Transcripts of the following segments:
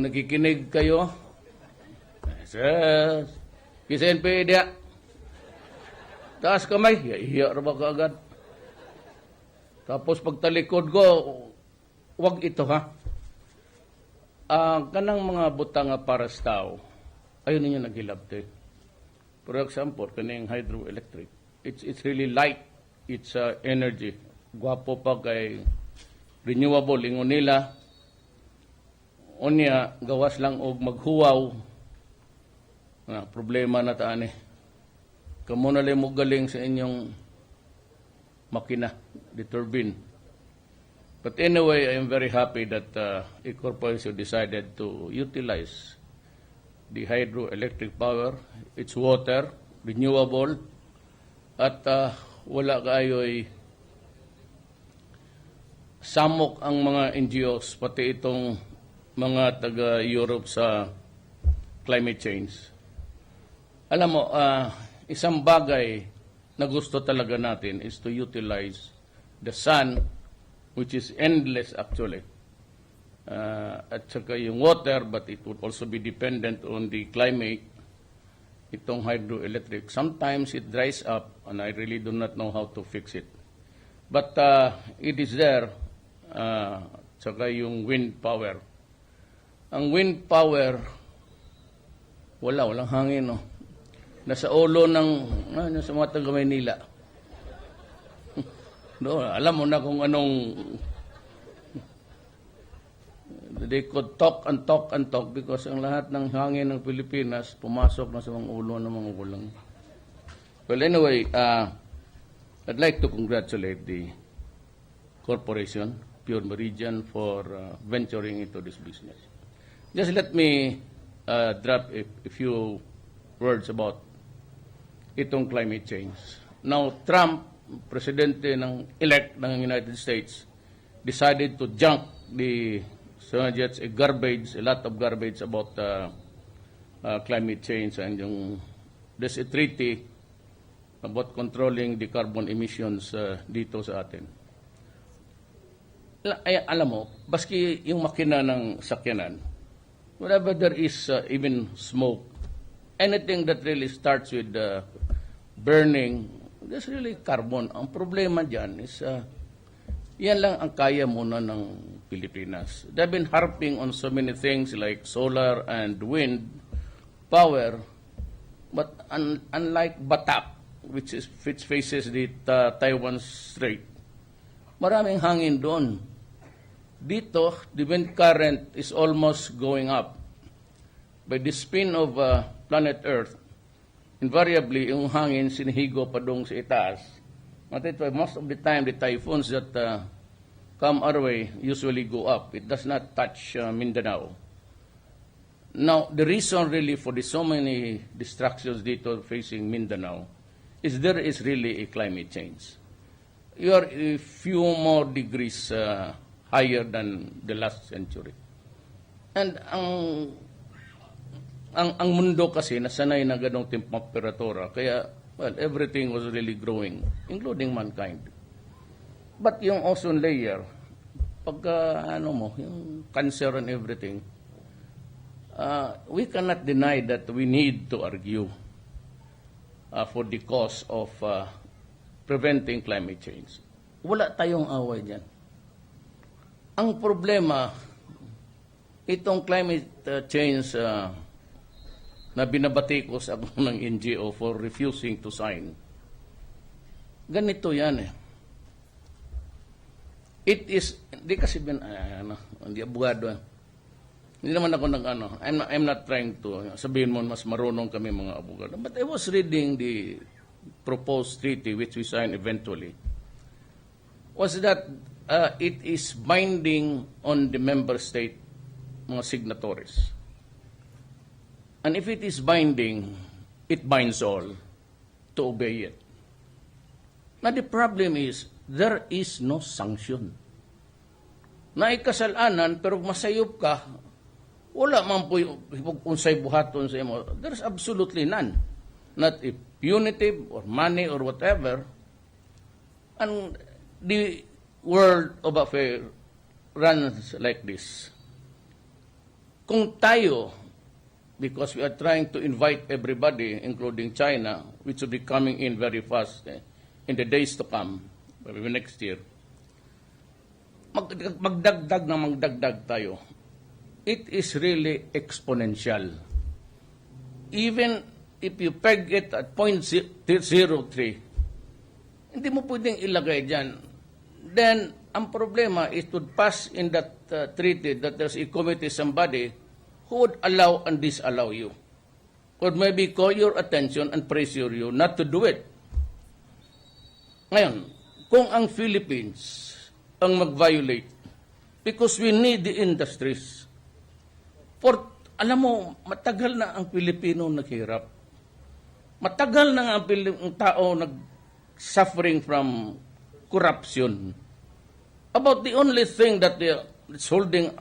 nakikinig kayo, yes, kisenpe dia. Taas kamay, iya ra ba kaagad? Tapos pagtalikod ko, wag ito ha. Kanang mga butang nga para sa tao, ayun ninyo naghilabte. For example, kaning hydroelectric, it's really light, it's energy. Gwapo pa kay renewable, ingon nila. Unya, gawas lang og maghuwaw. Problema na taan eh. Kamo na lang mo galing sa inyong makina, the turbine. But anyway, I am very happy that a corporation decided to utilize the hydroelectric power. It's water, renewable, at wala kayo'y samok ang mga NGOs, pati itong mga taga-Europe sa climate change. Alam mo, isang bagay na gusto talaga natin is to utilize the sun, which is endless actually, at saka yung water, but it would also be dependent on the climate, itong hydroelectric. Sometimes it dries up, and I really do not know how to fix it. But it is there, saka yung wind power. Ang wind power, walang hangin, no? Nasa ulo ng, nasa mga taga-Maynila. No, alam mo na kung anong, they could talk and talk and talk because ang lahat ng hangin ng Pilipinas pumasok na sa mga ulo ng mga ulang. Well, anyway, I'd like to congratulate the corporation, Pure Meridian, for venturing into this business. Just let me drop a few words about itong climate change. Now, Trump, presidente ng elect ng United States, decided to junk the Soviets a lot of garbage about climate change, and there's a treaty about controlling the carbon emissions dito sa atin. Alam mo, baski yung makina ng sakyanan, whenever there is even smoke, anything that really starts with burning, there's really carbon. Ang problema dyan is, yan lang ang kaya muna ng Pilipinas. They've been harping on so many things like solar and wind power, but unlike Batak, which faces the Taiwan Strait, maraming hangin doon. Dito, the wind current is almost going up. By the spin of planet Earth, invariably, yung hangin sinihigo pa doon sa itaas. Most of the time, the typhoons that come our way usually go up. It does not touch Mindanao. Now, the reason really for so many destructions dito facing Mindanao is there is really a climate change. You are a few more degrees higher than the last century. And ang mundo kasi nasanay na ganong temperatura, kaya everything was really growing, including mankind. But yung ozone layer, pagka yung cancer and everything, we cannot deny that we need to argue for the cause of preventing climate change. Wala tayong away dyan. Ang problema, itong climate change na binabatikos ako ng NGO for refusing to sign. Ganito yan eh. It is, hindi kasi hindi abogado eh. Hindi naman ako I'm not trying to, sabihin mo mas marunong kami mga abogado. But I was reading the proposed treaty which we signed eventually. Was that it is binding on the member state, mga signatories. And if it is binding, it binds all to obey it. Now the problem is, there is no sanction. Naikasalanan, pero masayop ka, wala man po unsay buhaton sa imo. There's absolutely none. Not if punitive or money or whatever. And the world of affair runs like this. kung tayo, because we are trying to invite everybody, including China, which will be coming in very fast in the days to come, maybe next year, magdagdag tayo. It is really exponential. Even if you peg it at 0.03, hindi mo pwedeng ilagay dyan. Then, ang problema is to pass in that treaty that there's a committee, somebody who would allow and disallow you. Or maybe call your attention and pressure you not to do it. Ngayon, kung ang Philippines ang mag-violate, because we need the industries. Alam mo, matagal na ang Pilipino naghirap. Matagal na nga ang tao nag-suffering from corruption. About the only thing that is holding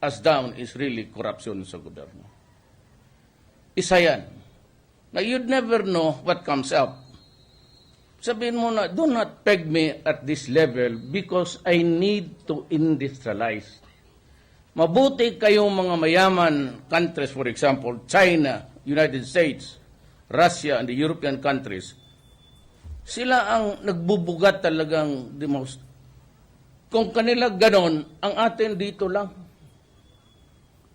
us down is really corruption sa gobyerno. Isa yan. Now, you'd never know what comes up. Sabihin mo na, do not peg me at this level because I need to industrialize. Mabuti kayong mga mayaman countries, for example, China, United States, Russia, and the European countries. Sila ang nagbubugat talagang the most. Kung kanila ganon, ang atin dito lang.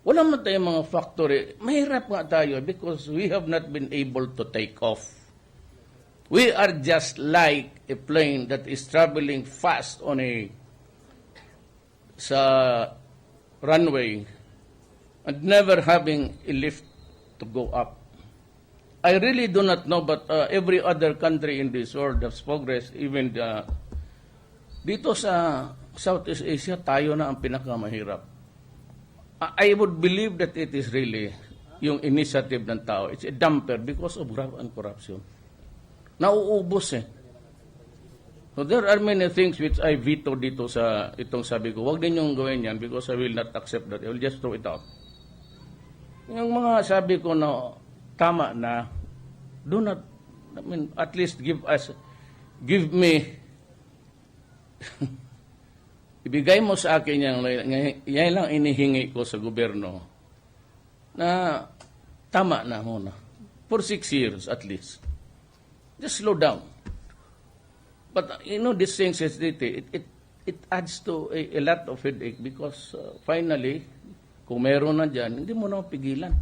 Wala man tayong mga factory. Mahirap nga tayo because we have not been able to take off. We are just like a plane that is traveling fast on sa runway and never having a lift to go up. I really do not know, but every other country in this world has progressed, even dito sa Southeast Asia, tayo na ang pinakamahirap. I would believe that it is really yung initiative ng tao. It's a damper because of graft and corruption. Nauubos eh. So there are many things which I veto dito sa itong sabi ko. Huwag ninyong gawin yan because I will not accept that. I will just throw it out. Yung mga sabi ko na tama na, do not, I mean, at least give me, ibigay mo sa akin yan lang inihingi ko sa gobyerno na tama na muna. For 6 years at least. Just slow down. But you know, this thing sensitivity, it adds to a lot of headache because finally, kung meron na dyan, hindi mo na mapigilan.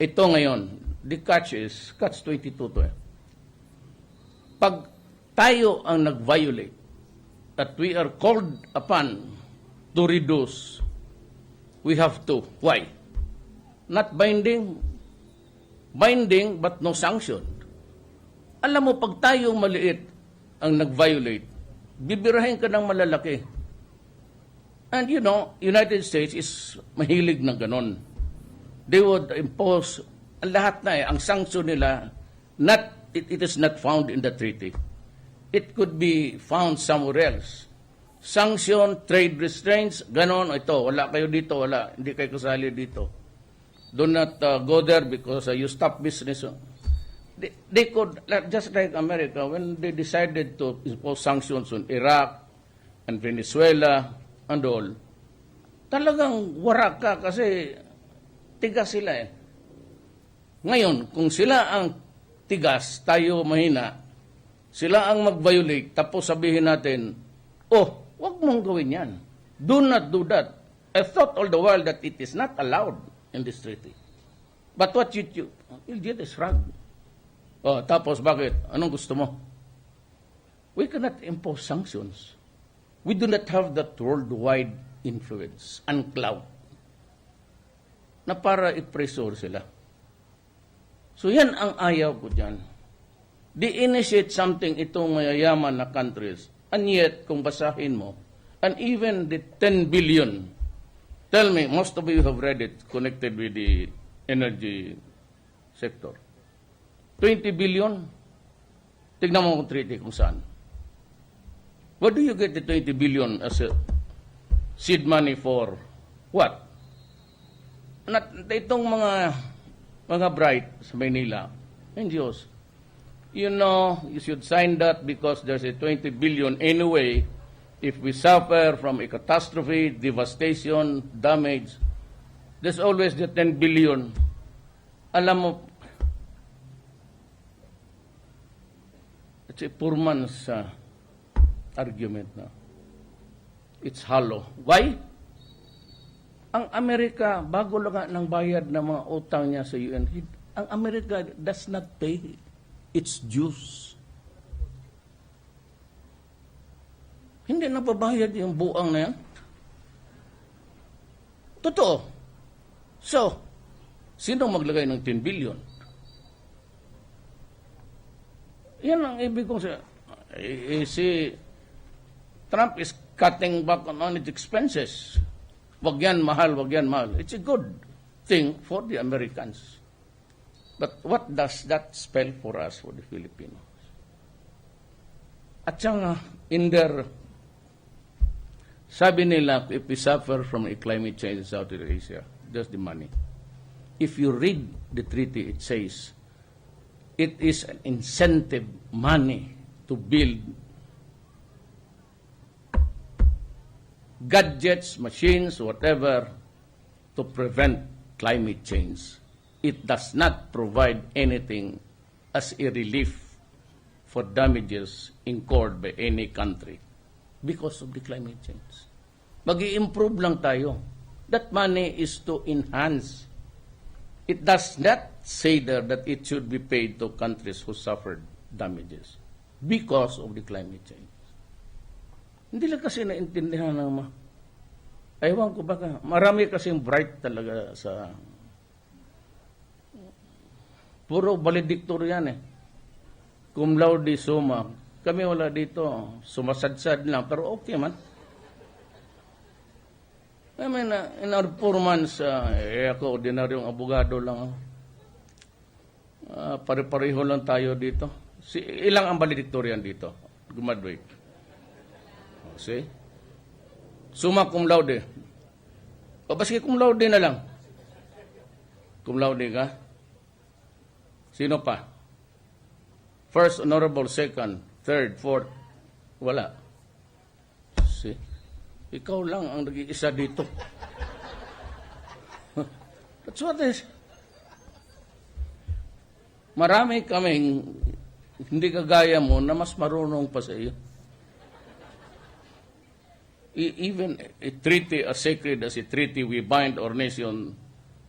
Ito ngayon, the catch 22 to eh. Pag tayo ang nag-violate, that we are called upon to reduce, we have to. Why? Not binding. Binding but no sanction. Alam mo, pag tayo maliit ang nag-violate, bibirahin ka ng malalaki. And you know, United States is mahilig na ganon. They would impose lahat na ang sanction nila, it is not found in the treaty. It could be found somewhere else. Sanction, trade restraints, ganon, ito, wala kayo dito, wala, hindi kayo kasali dito. Do not go there because you stop business. They could, just like America, when they decided to impose sanctions on Iraq and Venezuela and all, talagang warak ka kasi tigas sila eh. Ngayon, kung sila ang tigas, tayo mahina, sila ang mag-violate, tapos sabihin natin, oh, wag mong gawin yan. Do not do that. I thought all the while that it is not allowed in this treaty. But what you did is wrong. Oh, tapos bakit? Anong gusto mo? We cannot impose sanctions. We do not have that worldwide influence and clout na para i-pressure sila. So yan ang ayaw ko dyan. They initiate something itong mayayaman na countries, and yet, kung basahin mo, and even the 10 billion, tell me, most of you have read it, connected with the energy sector. 20 billion, tignan mo kung treaty kung saan. What do you get the 20 billion as a seed money for? What? Itong mga bright sa Manila, NGOs, you know, you should sign that because there's a 20 billion anyway if we suffer from a catastrophe, devastation, damage. There's always the 10 billion. Alam mo, it's a poor man's argument na. It's hollow. Why? Ang Amerika, bago lang ng bayad ng mga utang niya sa UN, ang Amerika does not pay its dues. Hindi nababayad yung buang na yan. Totoo. So, sino maglagay ng 10 billion? Yan ang ibig kong sabi. Si Trump is cutting back on its expenses. Wag yan mahal, wag yan mahal. It's a good thing for the Americans. But what does that spell for us, for the Filipinos? At saka, in their, sabi nila, if we suffer from a climate change in Southeast Asia, there's the money. If you read the treaty, it says, it is an incentive money to build gadgets, machines, whatever, to prevent climate change. It does not provide anything as a relief for damages incurred by any country because of the climate change. Mag-i-improve lang tayo. That money is to enhance. It does not say there that it should be paid to countries who suffered damages because of the climate change. Hindi lang kasi naintindihan ng aywan ko baka. Marami kasing bright talaga sa puro valedictorian eh. Cum laude summa. Kami wala dito. Sumasadsad lang. Pero okay man. I mean, in our 4 months, ako, ordinaryong abogado lang. Pare-pareho lang tayo dito. Ilang ang valedictorian dito? Graduate. See? Summa cum laude. O baski cum laude na lang. Cum laude ka? Sino pa? First, honorable, second, third, fourth. Wala. See? Ikaw lang ang nag-iisa dito. That's what is. Marami kaming hindi kagaya mo na mas marunong pa sa iyo. Even a treaty as sacred as a treaty, we bind our nation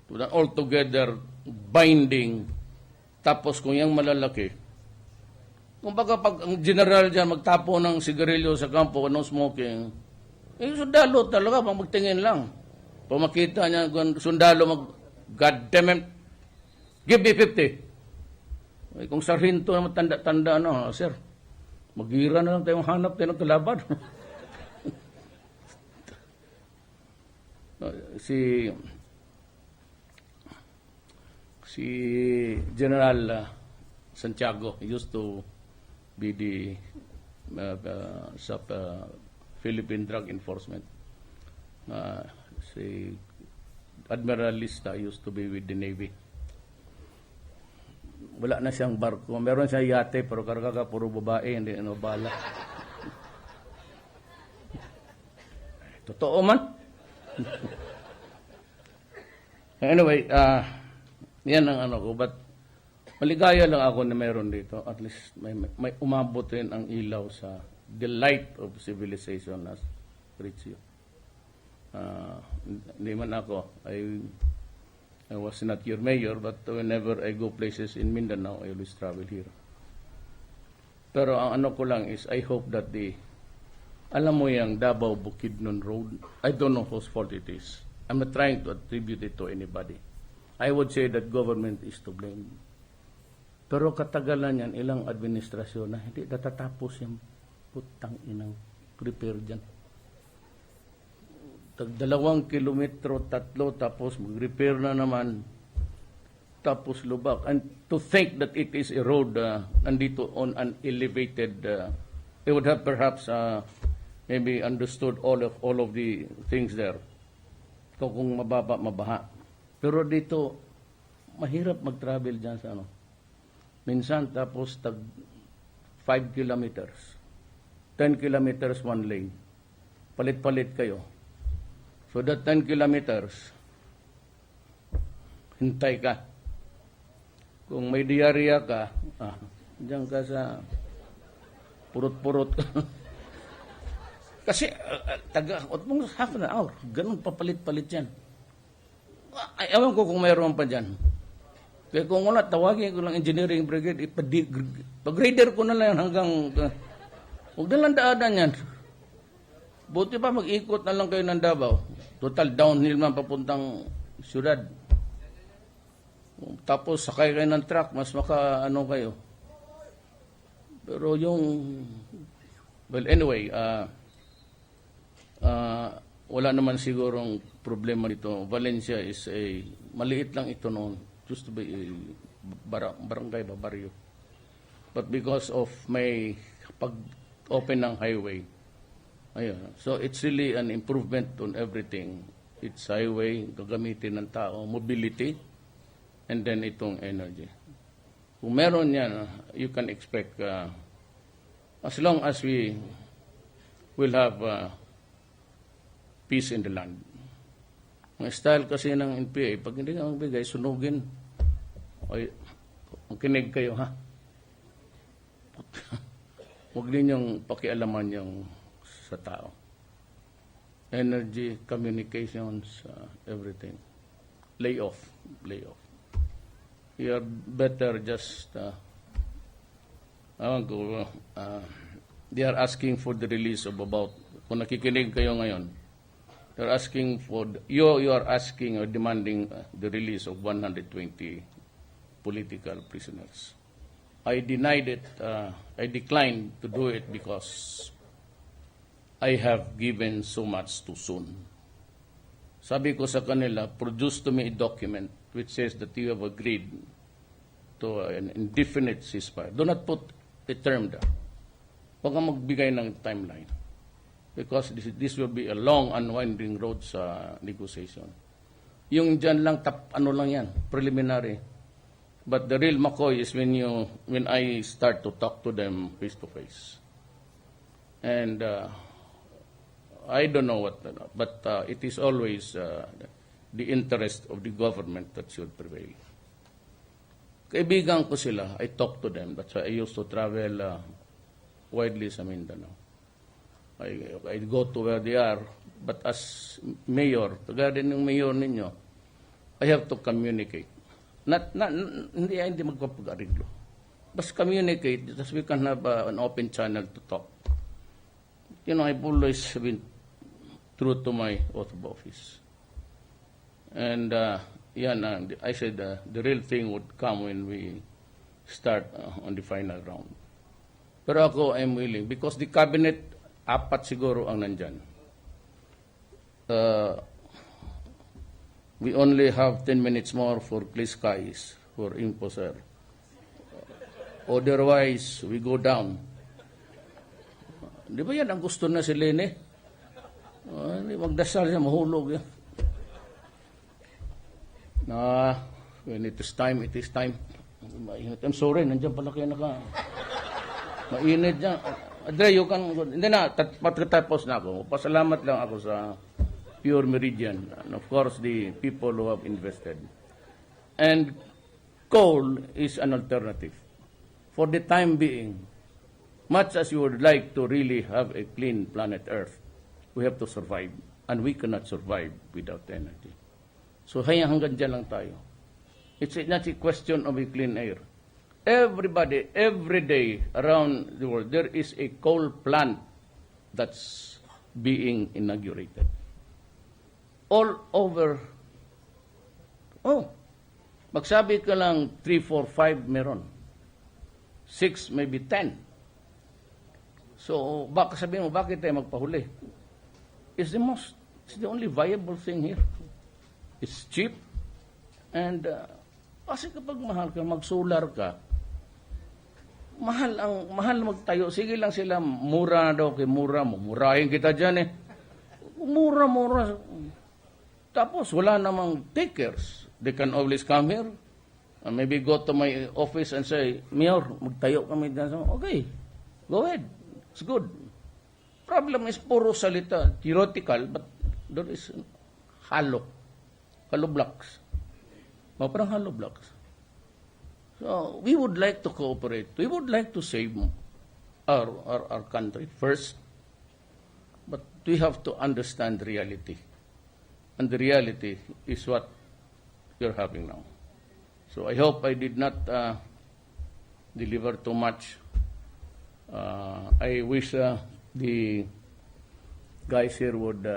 to an altogether binding. Tapos kung yung malalaki, kung baga pag ang general dyan magtapo ng sigarilyo sa kampo, no smoking, sundalo talaga, magtingin lang. Pag makita niya, sundalo God damn it, give me 50. Kung sarhinto na matanda-tanda, sir, magira na lang tayong hanap tayo ng kalaban. si General Santiago used to be the Philippine Drug Enforcement. Si Admiral Lista used to be with the Navy. Wala na siyang barko. Meron siyang yate, pero karga puro babae, hindi bala. Totoo man. Anyway, yan ang ko. But maligaya lang ako na meron dito. At least may umabot rin ang ilaw sa the light of civilization as reach you. Hindi man ako. I was not your mayor, but whenever I go places in Mindanao, I always travel here. Pero ang ko lang is, I hope that alam mo yung Davao Bukidnon Road, I don't know whose fault it is. I'm not trying to attribute it to anybody. I would say that government is to blame. Pero katagalan yan, ilang administrasyon na hindi natatapos yung putang inang repair dyan. 2 kilometro, 3, tapos mag-repair na naman, tapos lubak. And to think that it is a road nandito on an elevated, they would have perhaps maybe understood all of the things there. Kung mababa, mabaha. Pero dito, mahirap mag-travel dyan sa Minsan, tapos 5 kilometers. 10 kilometers, 1 lane. Palit-palit kayo. So that 10 kilometers, hintay ka. Kung may diarrhea ka, diyan ka sa purot-purot ka. Kasi, half an hour, ganun papalit-palit yan. Ay, ewan ko kung mayroon pa dyan. Kaya kung wala, tawagin ko lang engineering brigade, pag-grader ko na lang hanggang, huwag na lang daanan yan. Buti pa mag-ikot na lang kayo ng Davao. Total downhill man papuntang syudad. Tapos sakay kayo ng truck, mas kayo. Pero yung, well anyway, wala naman sigurong problema dito. Valencia is maliit lang ito noon. Used to be a barangay, barrio. But because of may pag-open ng highway, ayun. So it's really an improvement on everything. It's highway, gagamitin ng tao, mobility, and then itong energy. Kung meron yan, you can expect, as long as we will have peace in the land. Ang style kasi ng NPA, pag hindi ka magbigay, sunugin. Ay, makinig kayo, ha? Huwag ninyong pakialaman yung sa tao. Energy, communications, everything. Lay off. You are better just, they are asking for the release of about, kung nakikinig kayo ngayon, they're asking for, you are asking or demanding the release of 120 political prisoners. I denied it, I declined to do it because I have given so much too soon. Sabi ko sa kanila, produce to me a document which says that you have agreed to an indefinite ceasefire. Do not put a term there. Huwag kang magbigay ng timeline. Because this will be a long, unwinding road sa negotiation. Yung dyan lang, ano lang yan, preliminary. But the real McCoy is when I start to talk to them face to face. And I don't know what, but it is always the interest of the government that should prevail. Kaibigan ko sila, I talk to them. That's why I used to travel widely sa Mindanao. I go to where they are, but as mayor, kagaya din yung mayor ninyo, I have to communicate. Hindi magpapag-ariglo. But communicate, just we can have an open channel to talk. You know, I've always been true to my oath of office. And I said the real thing would come when we start on the final round. Pero ako, I'm willing, because the cabinet, 4 siguro ang nandyan. We only have 10 minutes more for clear skies, for imposer. Otherwise, we go down. Di ba yan ang gusto na si Leni? Magdasal siya, mahulog yan. When it is time, it is time. I'm sorry, nandiyan pala kayo mainit dyan. Andre, hindi na, pagkatapos na ako. Pasalamat lang ako sa Pure Meridian. And of course, the people who have invested. And coal is an alternative. For the time being, much as you would like to really have a clean planet Earth, we have to survive. And we cannot survive without energy. So hanggang dyan lang tayo. It's not a question of a clean air. Everybody, every day around the world, there is a coal plant that's being inaugurated. All over. Magsabi ka lang 3, 4, 5 meron. 6, maybe 10. So, baka sabihin mo, bakit tayo magpahuli? It's the only viable thing here. It's cheap. And, kasi kapag mahal ka, mag-solar ka, mahal magtayo. Sige lang sila, mura na daw, kay mura mo. Murahin kita dyan eh. Mura. Tapos, wala namang takers. They can always come here. And maybe go to my office and say, Mayor, magtayo kami dyan. Okay, go ahead. It's good. Problem is, puro salita. Theoretical, but there is hollow blocks. Parang hollow blocks. So, we would like to cooperate. We would like to save our country first. But we have to understand reality. And the reality is what you're having now. So I hope I did not deliver too much. I wish the guys here would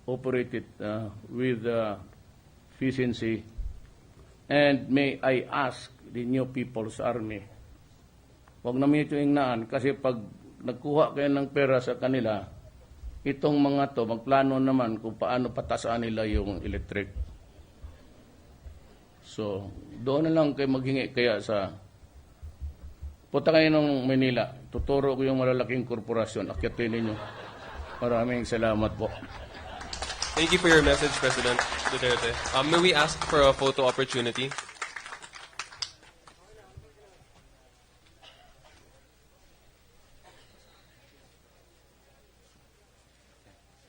operate it with efficiency. And may I ask the New People's Army, huwag namin ito ingnaan kasi pag nagkuha kayo ng pera sa kanila, itong mga to, magplano naman kung paano patasaan nila yung electric. So, doon na lang kayo maghingi kaya sa punta kayo ng Manila, tuturo ko yung malalaking korporasyon, akyatin ninyo. Maraming salamat po. Thank you for your message, President Duterte. May we ask for a photo opportunity?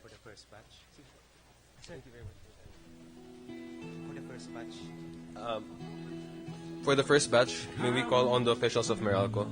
For the first batch. Thank you very much. For the first batch. For the first batch, may we call on the officials of Meralco?